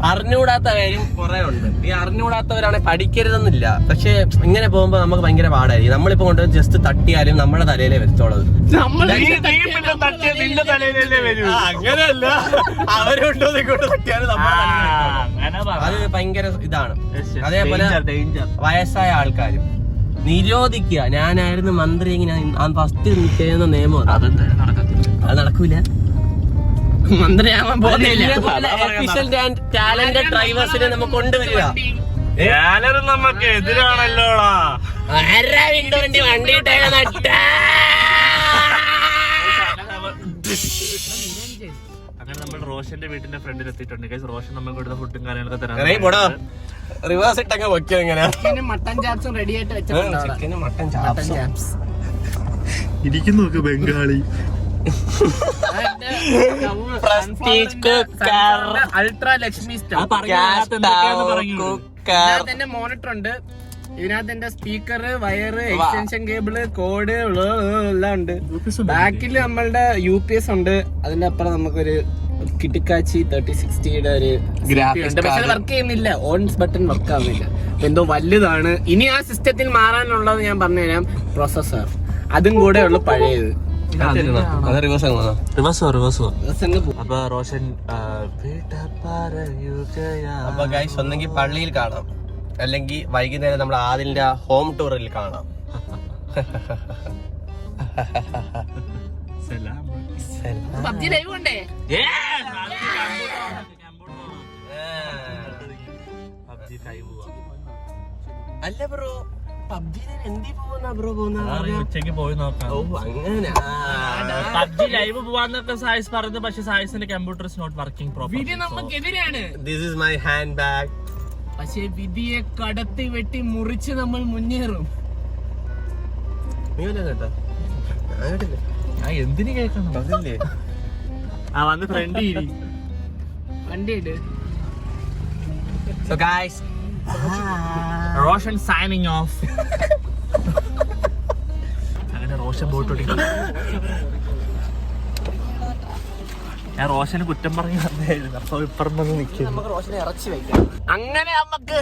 അറിഞ്ഞുകൂടാത്ത കാര്യം കുറെ ഉണ്ട്. ഈ അറിഞ്ഞുകൂടാത്തവരാണെ പഠിക്കരുതെന്നില്ല. പക്ഷെ ഇങ്ങനെ പോകുമ്പോ നമുക്ക് ഭയങ്കര പാടായിരിക്കും. നമ്മളിപ്പോ കൊണ്ട് ജസ്റ്റ് തട്ടിയാലും നമ്മുടെ തലയിലേ വരുത്തോളത്. അങ്ങനെയല്ല, അവരുണ്ടോ ഇങ്ങോട്ട് തട്ടിയാലും അത് ഭയങ്കര ഇതാണ്. അതേപോലെ വയസ്സായ ആൾക്കാരും നിരോധിക്കുക. ഞാനായിരുന്നു മന്ത്രി, ഞാൻ ഫസ്റ്റ് ചെയ്യുന്ന നിയമം അത് നടക്കൂല. മന്ത്രിയാവാൻ പോകുന്നില്ല. ടാലന്റഡ് ഡ്രൈവേഴ്സിനെ നമുക്ക് കൊണ്ടുവരിക. നമുക്ക് എതിരാണല്ലോടാ. വണ്ടി അങ്ങനെ നമ്മൾ റോഷന്റെ വീട്ടിന്റെ ഫ്രണ്ടിൽ എത്തിയിട്ടുണ്ട്. റോഷൻ നമുക്ക് കൊടുത്ത ഫുഡും കാര്യങ്ങളൊക്കെ തരാം. റിവേഴ്സ് ഇട്ടൊക്കെ വെക്കുക. എങ്ങനെ മട്ടൻ ചാപ്സും റെഡി ആയിട്ട് വെച്ചിട്ടുണ്ട്. മട്ടൻ ചാപ്സ് ഇരിക്കുന്നു നോക്ക് ബംഗാളി. Ultra Lakshmi star. ഇതിനകത്ത് മോണിറ്റർ ഉണ്ട്, ഇതിനകത്ത് എന്റെ സ്പീക്കർ, വയറ്, എക്സ്റ്റൻഷൻ കേബിള്, കോഡ് എല്ലാം ഉണ്ട്. ബാക്കിൽ നമ്മളുടെ UPS ഉണ്ട്. അതിന്റെ അപ്പുറം നമുക്കൊരു കിട്ടിക്കാച്ചി 3060 ഒരു വർക്ക് ചെയ്യുന്നില്ല. ഓൺ ബട്ടൺ വർക്ക് ആവുന്നില്ല. എന്തോ വലുതാണ്. ഇനി ആ സിസ്റ്റത്തിൽ മാറാനുള്ളത് ഞാൻ പറഞ്ഞുതരാം. പ്രോസസർ അതും കൂടെ ഉള്ളു പഴയത്. അപ്പൊ റോഷൻ അപ്പൊ ഗൈസ് ഒന്നെങ്കിൽ പള്ളിയിൽ കാണാം, അല്ലെങ്കിൽ വൈകുന്നേരം നമ്മുടെ ആദിലിന്റെ ഹോം ടൂറിൽ കാണാം. പബ്ജി ലൈവ് കൊണ്ടേ അല്ല ബ്രോ പബ്ജി എന്തി പോകുന്ന ബ്രോ പോകുന്ന ഉച്ചക്ക് പോയി നോക്കാം. ഓ അങ്ങനെ പബ്ജി ലൈവ് പോവാന്നൊക്കെ സായിസ് പറഞ്ഞു. പക്ഷെ സായിസിന്റെ computer is not working properly. വിധി നമുക്കെതിരാണ്. This is my hand bag. പക്ഷെ വിധിയെ കടത്തി വെട്ടി മുറിച്ച് നമ്മൾ മുന്നേറും. നീ വല്ല കേട്ടോ ഞാൻ എന്തിനു കേൾക്കണം? അതല്ലേ ആ വന്ന് ഫ്രണ്ട് ഇരി. വണ്ടിയിട്ട് so guys Roshan signing off. അങ്ങനെ റോഷൻ പോയിട്ട് ഞാൻ റോഷന് കുറ്റം പറഞ്ഞ് വന്നായിരുന്നു. അപ്പൊ ഇപ്പുറം വന്ന് നിൽക്കുന്നു. നമുക്ക് റോഷനെ ഇറച്ചി വെക്കാം. അങ്ങനെ നമുക്ക്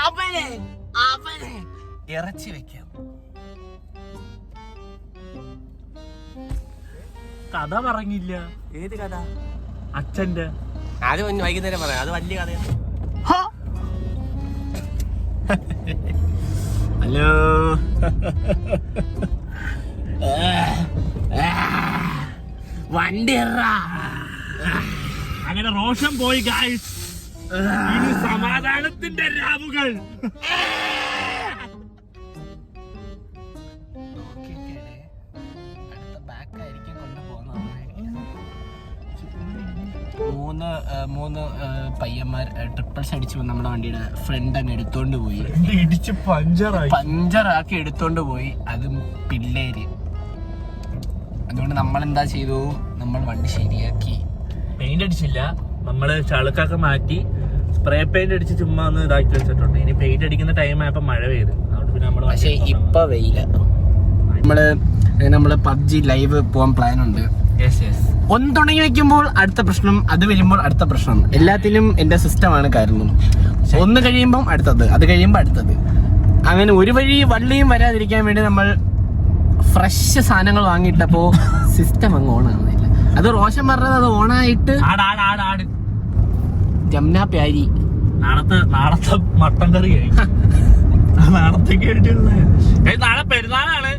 അവനെ ഇറച്ചി വെക്കാം. കഥ പറഞ്ഞില്ല. ഏത് കഥ? അച്ഛന്റെ. അത് വൈകുന്നേരം പറയാം. അത് വലിയ കഥയാണ്. ഹലോ വണ്ടി അങ്ങനെ റോഷൻ പോയി ഗായ്സ്. ഇനി സമാധാനത്തിന്റെ രാവുകൾ. മൂന്ന് പയ്യന്മാർ ട്രിപ്പിൾസ് അടിച്ചു നമ്മുടെ വണ്ടിയുടെ ഫ്രണ്ട് അങ്ങ് എടുത്തോണ്ട് പോയി. ഇടിച്ച് പഞ്ചറാക്കി എടുത്തോണ്ട് പോയി. അതും പിള്ളേര്. അതുകൊണ്ട് നമ്മൾ എന്താ ചെയ്തു? നമ്മൾ വണ്ടി ശരിയാക്കി. പെയിന്റ് അടിച്ചില്ല. നമ്മള് ചളുക്കൊക്കെ മാറ്റി സ്പ്രേ പെയിന്റ് അടിച്ച് ചുമ്മാ ഒന്ന് ഇതാക്കി വെച്ചിട്ടുണ്ട്. ഇനി പെയിന്റ് അടിക്കുന്ന ടൈം ആയപ്പോ മഴ പെയ്ത്. അതുകൊണ്ട് പിന്നെ നമ്മള് പക്ഷെ ഇപ്പൊ വെയില. നമ്മള് പബ്ജി ലൈവ് പോവാൻ പ്ലാൻ ഉണ്ട്. ഒന്ന് തുടങ്ങി വെക്കുമ്പോൾ അടുത്ത പ്രശ്നം, അത് വരുമ്പോൾ അടുത്ത പ്രശ്നം. എല്ലാത്തിലും എന്റെ സിസ്റ്റമാണ് കാരണം. ഒന്ന് കഴിയുമ്പം അടുത്തത്, അത് കഴിയുമ്പോൾ അടുത്തത്. അങ്ങനെ ഒരു വള്ളിയും വരാതിരിക്കാൻ വേണ്ടി നമ്മൾ ഫ്രഷ് സാധനങ്ങൾ വാങ്ങിയിട്ടപ്പോ സിസ്റ്റം അങ്ങ് ഓണാവുന്നില്ല. അത് റോഷൻ പറഞ്ഞത് അത് ഓണായിട്ട് ജംന പ്യാരി നാളത്തെ മട്ടൻ കറി നാളത്തേക്ക് വേണ്ടിയുള്ള നാളെ പെരുന്നാളാണ്.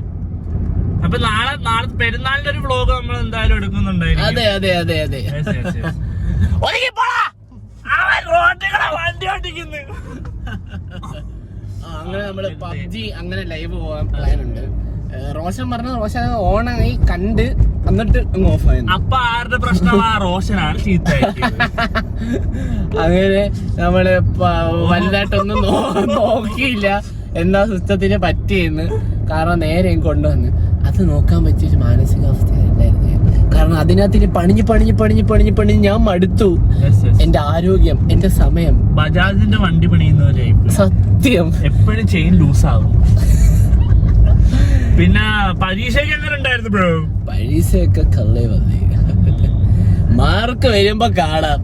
അപ്പൊ നാളെ പെരുന്നാളിന്റെ ഒരു വ്ലോഗ് നമ്മൾ എന്തായാലും എടുക്കുന്നുണ്ടായിരുന്നു. അതെ അതെ അതെ അതെ വണ്ടി ഓടിക്കുന്നു. അങ്ങനെ നമ്മള് പബ്ജി അങ്ങനെ ലൈവ് പോകാൻ പ്ലാൻ ഉണ്ട്. റോഷൻ പറഞ്ഞ റോഷൻ ഓണായി കണ്ട് എന്നിട്ട് ഓഫ് ആയിരുന്നു. അപ്പൊ ആരുടെ പ്രശ്നമാ? റോഷനാണ് ചീത്ത. അങ്ങനെ നമ്മള് വലുതായിട്ടൊന്നും നോക്കിയില്ല എന്താ സിസ്റ്റത്തിന് പറ്റിയെന്ന്. കാരണം നേരെ കൊണ്ടുവന്ന് അത് നോക്കാൻ പറ്റിയൊരു മാനസികാവസ്ഥയല്ലായിരുന്നു. കാരണം അതിനകത്ത് പണിഞ്ഞ് ഞാൻ മടുത്തു. എന്റെ ആരോഗ്യം, എന്റെ സമയം. ബജാജിന്റെ വണ്ടി പണിയുന്നവരെ സത്യം എപ്പോഴും ചെയിൻ ലൂസ് ആകും. പിന്നെ പരീക്ഷയ്ക്ക് എങ്ങനെ ഉണ്ടായിരുന്നു ബ്രോ? പരീക്ഷയൊക്കെ കള്ളേ വന്നേ. മാർക്ക് വരുമ്പോ കാണാം.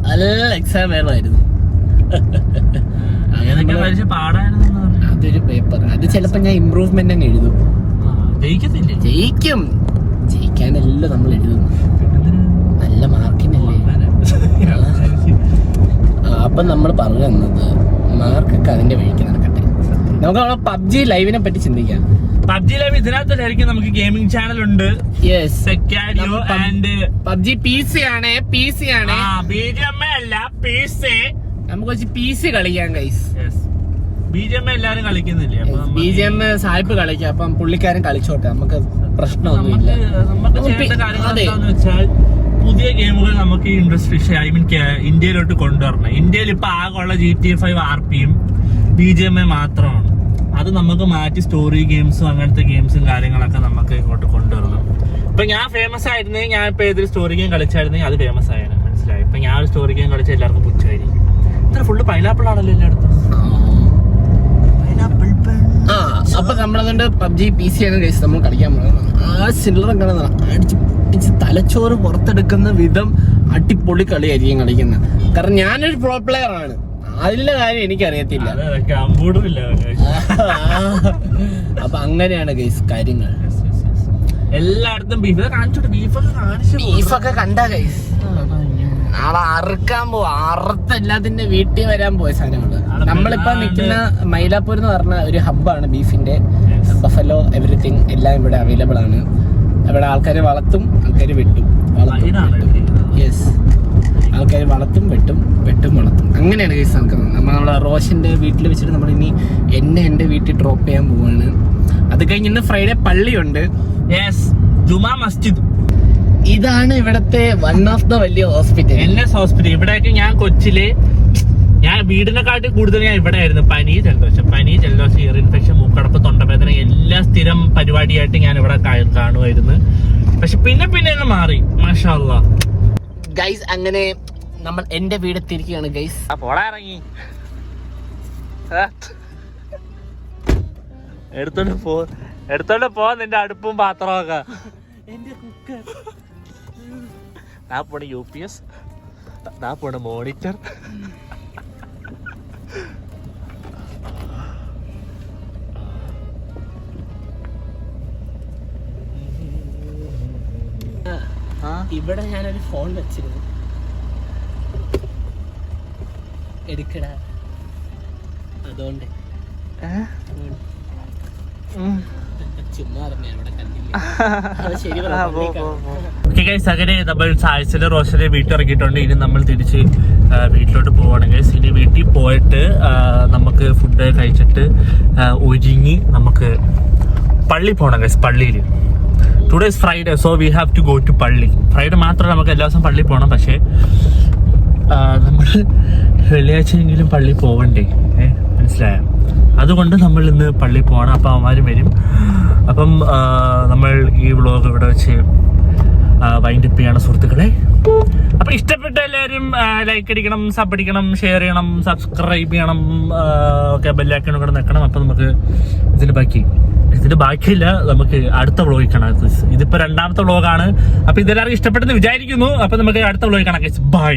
നല്ല എക്സാം വേണമായിരുന്നു. അങ്ങനെയൊക്കെ പരീക്ഷ പാടായിരുന്നു. അതൊരു പേപ്പർ. അത് ചിലപ്പോ ഞാൻ ഇമ്പ്രൂവ്മെന്റ് അങ്ങ് എഴുതും. ജയിക്കത്തില്ലേ? ജയിക്കാനല്ല നമ്മൾ എഴുതുന്നു. നല്ല മാർക്കിനല്ലേ. അപ്പൊ നമ്മൾ പറഞ്ഞു തന്നത് മാർക്കൊക്കെ അതിന്റെ വഴിക്ക് നടക്കട്ടെ. നമുക്ക് നമ്മളെ പബ്ജി ലൈവിനെ പറ്റി ചിന്തിക്കാം. പബ്ജി ലൈവ് ഇതിനകത്തായിരിക്കും. നമുക്ക് ഗെയിമിംഗ് ചാനൽ ഉണ്ട്. സെക്കാരിയോ ആൻഡ് പബ്ജി PC ആണ്. BGMI അല്ല, PC. നമുക്ക് കുറച്ച് PC കളിക്കാം ഗൈസ്. BGMI എല്ലാരും കളിക്കുന്നില്ലേ? BGM സായിപ്പ് കളിക്കാം. അപ്പം പുള്ളിക്കാരൻ കളിച്ചോട്ടെ, നമുക്ക് പ്രശ്നമൊന്നുമില്ല. നമുക്ക് ചെയ്യേണ്ട കാര്യങ്ങൾ എന്താന്ന് വെച്ചാൽ പുതിയ ഗെയിമുകൾ നമുക്ക് ഈ ഇൻഡസ്ട്രി ഇന്ത്യയിലോട്ട് കൊണ്ടുവരണം. ഇന്ത്യയിൽ ഇപ്പൊ ആകെയുള്ള GTA 5 RPയും BGMI മാത്രമാണ്. അത് നമുക്ക് മാറ്റി സ്റ്റോറി ഗെയിംസും അങ്ങനത്തെ ഗെയിംസും കാര്യങ്ങളൊക്കെ നമുക്ക് ഇങ്ങോട്ട് കൊണ്ടുവരണം. ഇപ്പൊ ഞാൻ ഫേമസ് ആയിരുന്നെങ്കിൽ, ഞാൻ ഇപ്പൊ ഏതൊരു സ്റ്റോറി ഗെയിം കളിച്ചായിരുന്നെങ്കിൽ അത് ഫേമസ് ആയിരുന്നു. മനസ്സിലായി? ഇപ്പൊ ഞാൻ ഒരു സ്റ്റോറി ഗെയിം കളിച്ച എല്ലാവർക്കും പുച്ഛമായിരിക്കും. ഇത്ര ഫുള്ള് പൈനാപ്പിൾ ആണല്ലോ എല്ലായിടത്തും. അപ്പൊ നമ്മളതുകൊണ്ട് പബ്ജി PC ആണ് ഗൈസ് നമ്മൾ കളിക്കാൻ പോകുന്നത്. ആ സില്ലറും കാണുന്ന അടിച്ച് തലച്ചോറ് പുറത്തെടുക്കുന്ന വിധം അടിപൊളി കളിയായിരിക്കും കളിക്കുന്നത്. കാരണം ഞാനൊരു പ്രോ പ്ലെയർ ആണ്. അതിന്റെ കാര്യം എനിക്കറിയത്തില്ല. അപ്പൊ അങ്ങനെയാണ് ഗൈസ് കാര്യങ്ങൾ. എല്ലായിടത്തും ബീഫൊക്കെ കണ്ടാ ഗൈസ്. നാളെ അറുക്കാൻ പോവാ. അറുത്ത് എല്ലാത്തിന്റെ വീട്ടിൽ വരാൻ പോയ സാധനങ്ങള്. നമ്മളിപ്പോ നിൽക്കുന്ന മൈലാപ്പൂർ എന്ന് പറഞ്ഞ ഒരു ഹബ്ബാണ് ബീഫിന്റെ. ബഫലോ എവറിത്തിങ് എല്ലാം ഇവിടെ അവൈലബിൾ ആണ്. ഇവിടെ ആൾക്കാർ വളർത്തും, ആൾക്കാർ വെട്ടും. യെസ്, ആൾക്കാർ വളർത്തും, വെട്ടും വളർത്തും. അങ്ങനെയാണ് കേസ് നടക്കുന്നത്. നമ്മളെ റോഷൻ്റെ വീട്ടിൽ വെച്ചിട്ട് നമ്മൾ ഇനി എൻ്റെ വീട്ടിൽ ഡ്രോപ്പ് ചെയ്യാൻ പോവാണ്. അത് കഴിഞ്ഞ് ഇന്ന് ഫ്രൈഡേ പള്ളിയുണ്ട്. യെസ്, ജുമാ മസ്ജിദ്. ഇതാണ് ഇവിടത്തെ വൺ ഓഫ് ദ വലിയ ഹോസ്പിറ്റൽ, NS ഹോസ്പിറ്റൽ. ഇവിടെയൊക്കെ ഞാൻ കൊച്ചില്, ഞാൻ വീടിനെക്കാട്ടി കൂടുതൽ ഞാൻ ഇവിടെ ആയിരുന്നു. പനി, ജലദോഷം, ഇയർ ഇൻഫെക്ഷൻ, മൂക്കടപ്പ്, തൊണ്ടവേദന എല്ലാം സ്ഥിരം പരിപാടിയായിട്ട് ഞാൻ ഇവിടെ കാണുമായിരുന്നു. പക്ഷെ പിന്നെ അങ്ങ് മാറി, മാഷാ അല്ലാഹ്. ഗൈസ് അങ്ങനെ നമ്മൾ എന്റെ വീട് എത്തിയിരിക്കുകയാണ് ഗൈസ്. പോടാ ഇറങ്ങി, എടുത്തോണ്ട് പോ നിന്റെ അടുപ്പും പാത്രമൊക്കെ. എന്റെ കുക്കർ ദാ പോണ UPS, ദാ പോണ മോണിറ്റർ. ഇവിടെ ഞാനൊരു ഫോൺ വെച്ചിരുന്നു, എടുക്കടാ, അതുകൊണ്ട് ചുമ്മാ അവിടെ കണ്ടില്ല. ശരി, അങ്ങനെ നമ്മൾ സായസിലെ റോഷനെ വീട്ടിൽ ഇറക്കിയിട്ടുണ്ട്. ഇനി നമ്മൾ തിരിച്ച് വീട്ടിലോട്ട് പോവുകയാണെങ്കിൽ ഇനി വീട്ടിൽ പോയിട്ട് നമുക്ക് ഫുഡ് കഴിച്ചിട്ട് ഒരുങ്ങി നമുക്ക് പള്ളി പോകണം ഗൈസ്. പള്ളിയിൽ today is Friday, so we have to go to പള്ളി. ഫ്രൈഡേ മാത്രമല്ല, നമുക്ക് എല്ലാ ദിവസവും പള്ളി പോകണം. പക്ഷേ നമ്മൾ വെള്ളിയാഴ്ചയെങ്കിലും പള്ളി പോവണ്ടേ, മനസ്സിലായോ? അതുകൊണ്ട് നമ്മൾ ഇന്ന് പള്ളി പോകണം. അപ്പം അവന്മാരും വരും. അപ്പം നമ്മൾ ഈ വ്ളോഗ് ഇവിടെ വെച്ച് വൈൻഡപ്പ് ചെയ്യണം സുഹൃത്തുക്കളെ. അപ്പം ഇഷ്ടപ്പെട്ട എല്ലാവരും ലൈക്ക് അടിക്കണം, സബ് അടിക്കണം, ഷെയർ ചെയ്യണം, സബ്സ്ക്രൈബ് ചെയ്യണം, ഒക്കെ ബെല്ലൈക്കൺ കൂടെ നിൽക്കണം. അപ്പം നമുക്ക് ഇതിന്റെ ബാക്കിയില്ല, നമുക്ക് അടുത്ത വ്ളോഗിൽ കാണാം. ഇതിപ്പോ 2ാമത്തെ വ്ളോഗാണ്. അപ്പൊ ഇതെല്ലാവർക്കും ഇഷ്ടപ്പെട്ടെന്ന് വിചാരിക്കുന്നു. അപ്പൊ നമുക്ക് അടുത്ത വ്ളോഗിൽ കാണാം. ബൈ.